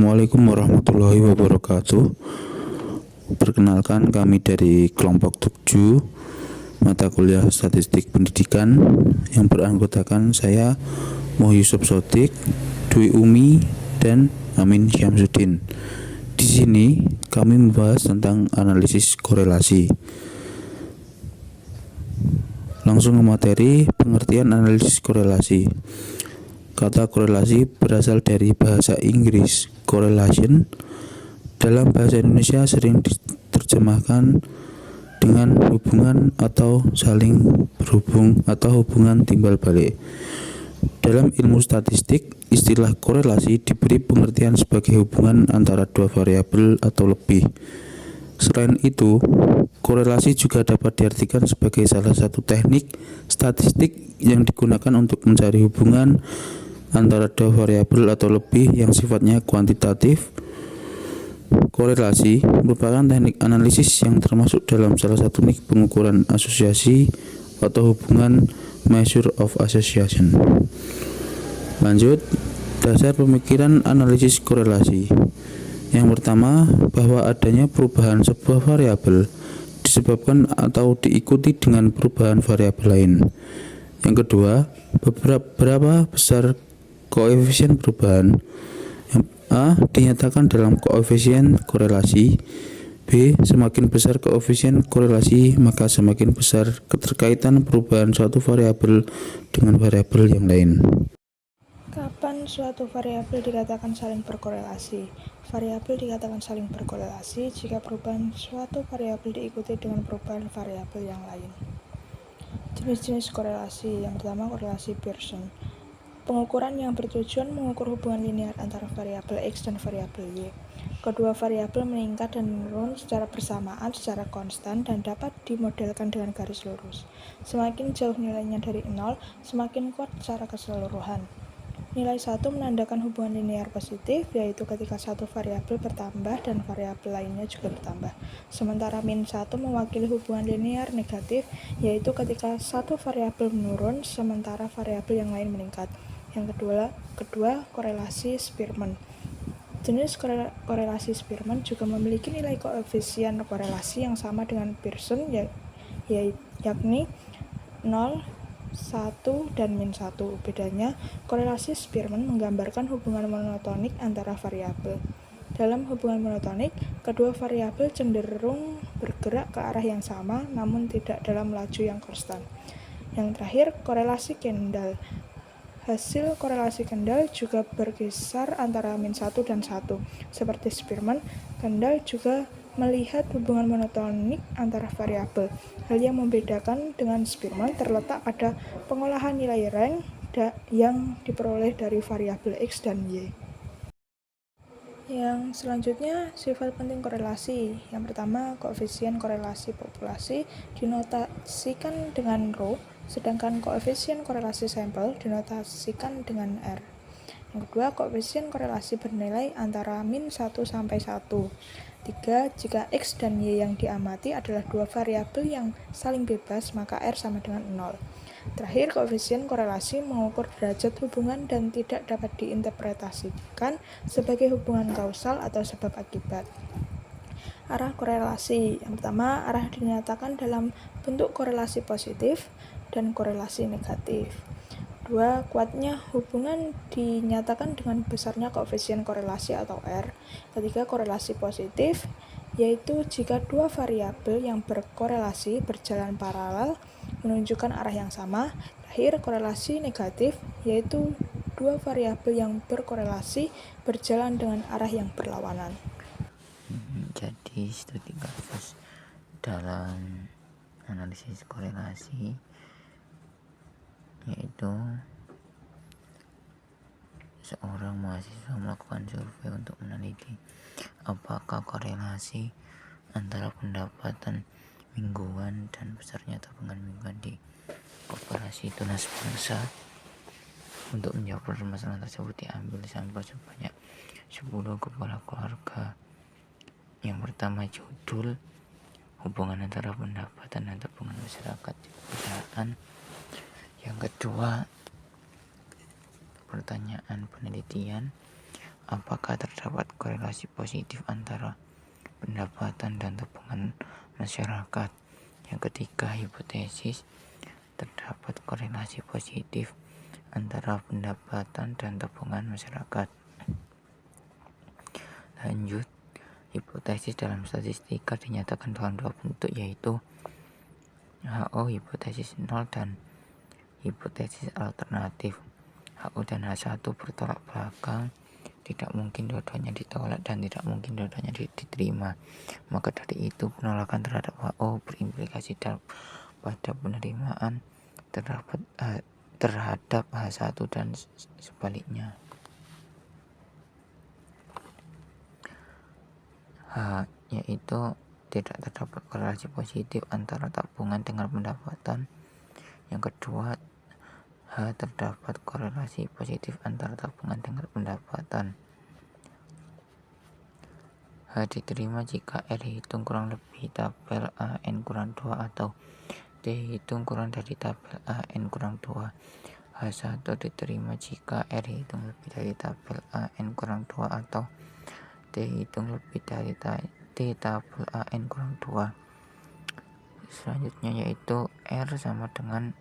Assalamualaikum warahmatullahi wabarakatuh. Perkenalkan, kami dari kelompok 7 mata kuliah Statistik Pendidikan yang beranggotakan saya Moh Yusuf Sodik, Dwi Umi, dan Amin Syamsuddin. Di sini kami membahas tentang analisis korelasi. Langsung ke materi, pengertian analisis korelasi. Kata korelasi berasal dari bahasa Inggris correlation. Dalam bahasa Indonesia sering diterjemahkan dengan hubungan atau saling berhubung atau hubungan timbal balik. Dalam ilmu statistik, istilah korelasi diberi pengertian sebagai hubungan antara dua variabel atau lebih. Selain itu, korelasi juga dapat diartikan sebagai salah satu teknik statistik yang digunakan untuk mencari hubungan antara dua variabel atau lebih yang sifatnya kuantitatif. Korelasi merupakan teknik analisis yang termasuk dalam salah satu teknik pengukuran asosiasi atau hubungan measure of association. Lanjut, dasar pemikiran analisis korelasi. Yang pertama, bahwa adanya perubahan sebuah variabel disebabkan atau diikuti dengan perubahan variabel lain. Yang kedua, berapa besar koefisien perubahan. Yang A dinyatakan dalam koefisien korelasi. B, semakin besar koefisien korelasi, maka semakin besar keterkaitan perubahan suatu variabel dengan variabel yang lain. Kapan suatu variabel dikatakan saling berkorelasi? Variabel dikatakan saling berkorelasi jika perubahan suatu variabel diikuti dengan perubahan variabel yang lain. Jenis-jenis korelasi. Yang pertama, korelasi Pearson. Pengukuran yang bertujuan mengukur hubungan linear antara variabel X dan variabel Y. Kedua variabel meningkat dan menurun secara bersamaan secara konstan dan dapat dimodelkan dengan garis lurus. Semakin jauh nilainya dari 0, semakin kuat secara keseluruhan. Nilai 1 menandakan hubungan linear positif, yaitu ketika satu variabel bertambah dan variabel lainnya juga bertambah. Sementara min 1 mewakili hubungan linear negatif, yaitu ketika satu variabel menurun sementara variabel yang lain meningkat. Yang kedua, korelasi Spearman. Jenis korelasi Spearman juga memiliki nilai koefisien korelasi yang sama dengan Pearson, yakni 0, 1, dan min 1. Bedanya, korelasi Spearman menggambarkan hubungan monotonik antara variabel. Dalam hubungan monotonik, kedua variabel cenderung bergerak ke arah yang sama namun tidak dalam laju yang konstan. Yang terakhir, korelasi Kendall. Hasil korelasi Kendall juga berkisar antara min 1 dan 1. Seperti Spearman, Kendall juga melihat hubungan monotonik antara variabel. Hal yang membedakan dengan Spearman terletak pada pengolahan nilai rank yang diperoleh dari variabel X dan Y. Yang selanjutnya, sifat penting korelasi. Yang pertama, koefisien korelasi populasi dinotasikan dengan rho, sedangkan koefisien korelasi sampel dinotasikan dengan R. Yang kedua, koefisien korelasi bernilai antara min 1 sampai 1. 3. Jika X dan Y yang diamati adalah dua variabel yang saling bebas, maka R sama dengan 0. Terakhir, koefisien korelasi mengukur derajat hubungan dan tidak dapat diinterpretasikan sebagai hubungan kausal atau sebab akibat. Arah korelasi. Yang pertama, arah dinyatakan dalam bentuk korelasi positif dan korelasi negatif. 2. Kuatnya hubungan dinyatakan dengan besarnya koefisien korelasi atau R. Ketiga, korelasi positif, yaitu jika dua variabel yang berkorelasi berjalan paralel menunjukkan arah yang sama. Terakhir, korelasi negatif, yaitu dua variabel yang berkorelasi berjalan dengan arah yang berlawanan. Jadi studi kasus dalam analisis korelasi yaitu seorang mahasiswa melakukan survei untuk meneliti apakah korelasi antara pendapatan mingguan dan besarnya tabungan mingguan di koperasi tunas bangsa. Untuk menjawab permasalahan tersebut diambil sampel sebanyak 10 kepala keluarga. Yang pertama, judul hubungan antara pendapatan dan tabungan masyarakat di perusahaan. Yang kedua, pertanyaan penelitian, apakah terdapat korelasi positif antara pendapatan dan tabungan masyarakat? Yang ketiga, hipotesis terdapat korelasi positif antara pendapatan dan tabungan masyarakat. Lanjut, hipotesis dalam statistika dinyatakan dalam dua bentuk, yaitu HO hipotesis 0 dan hipotesis alternatif. HO dan H1 bertolak belakang, tidak mungkin dua-duanya ditolak dan tidak mungkin dua-duanya diterima. Maka dari itu penolakan terhadap HO berimplikasi pada penerimaan terhadap H1 dan sebaliknya. H yaitu tidak terdapat korelasi positif antara tabungan dengan pendapatan. Yang kedua, H terdapat korelasi positif antara tabungan dengan pendapatan. H diterima jika R hitung kurang lebih tabel AN kurang 2 atau T hitung kurang dari tabel AN kurang 2. H1 diterima jika R hitung lebih dari tabel AN kurang 2 atau T hitung lebih dari T tabel AN kurang 2. Selanjutnya yaitu R sama dengan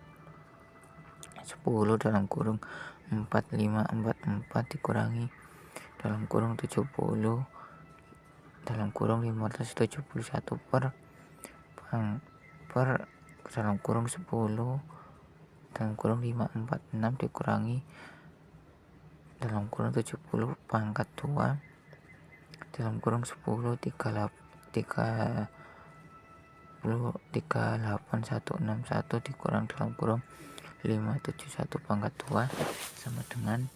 10 dalam kurung 4544 dikurangi dalam kurung 70 dalam kurung 571 per dalam kurung 10 dalam kurung 546 dikurangi dalam kurung 70 pangkat 2 dalam kurung 10 38161 dikurang dalam kurung 571 pangkat 2 sama dengan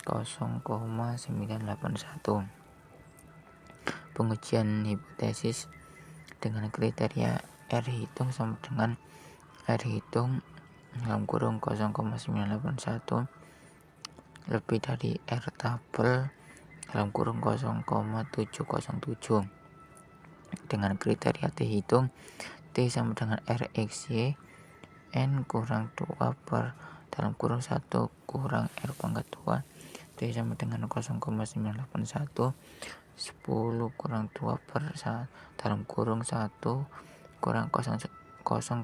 0,981. Pengujian hipotesis dengan kriteria R hitung sama dengan R hitung dalam kurung 0,981 lebih dari R tabel dalam kurung 0,707 dengan kriteria T hitung T sama dengan R X Y N kurang 2 per dalam kurung 1 kurang R pangkat 2 T sama dengan 0,981 10 kurang 2 per dalam kurung 1 kurang 0,962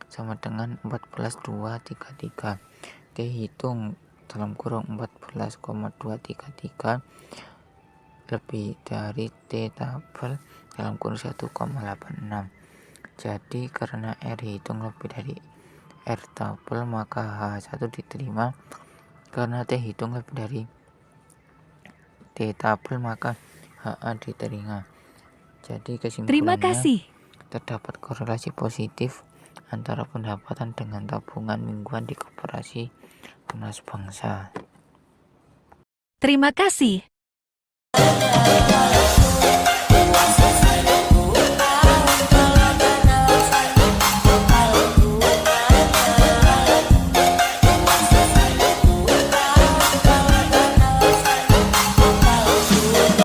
sama dengan 14,233. T hitung dalam kurung 14,233 lebih dari T tabel dalam kurung 1,86. Jadi karena R hitung lebih dari R tabel maka H1 diterima. Karena T hitung lebih dari T tabel maka HA diterima. Jadi Terima kesimpulannya kasih. terdapat korelasi positif antara pendapatan dengan tabungan mingguan di koperasi Tunas Bangsa. Terima kasih.